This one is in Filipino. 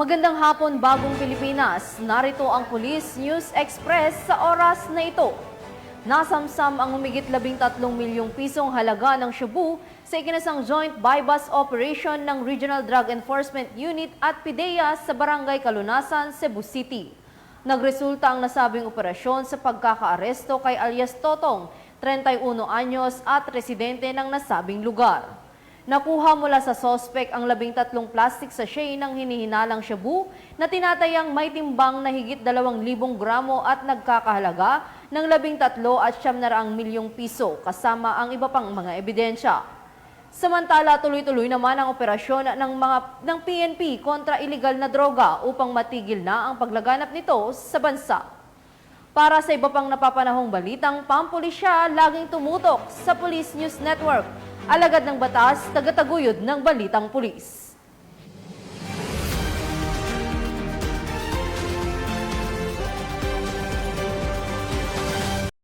Magandang hapon, Bagong Pilipinas. Narito ang Police News Express sa oras na ito. Nasamsam ang humigit 13 milyong pisong halaga ng shabu sa ikinasang joint buy-bust operation ng Regional Drug Enforcement Unit at PIDEA sa Barangay Kalunasan, Cebu City. Nagresulta ang nasabing operasyon sa pagkakaaresto kay alias Totong, 31 anyos at residente ng nasabing lugar. Nakuha mula sa sospek ang 13 plastic sachet ng hinihinalang shabu na tinatayang may timbang na higit 2,000 gramo at nagkakahalaga ng 13 at 900 milyong piso kasama ang iba pang mga ebidensya. Samantala, tuloy-tuloy naman ang operasyon ng PNP kontra iligal na droga upang matigil na ang paglaganap nito sa bansa. Para sa iba pang napapanahong balitang pampulisya, laging tumutok sa Police News Network. Alagad ng batas, tagataguyod ng balitang pulis.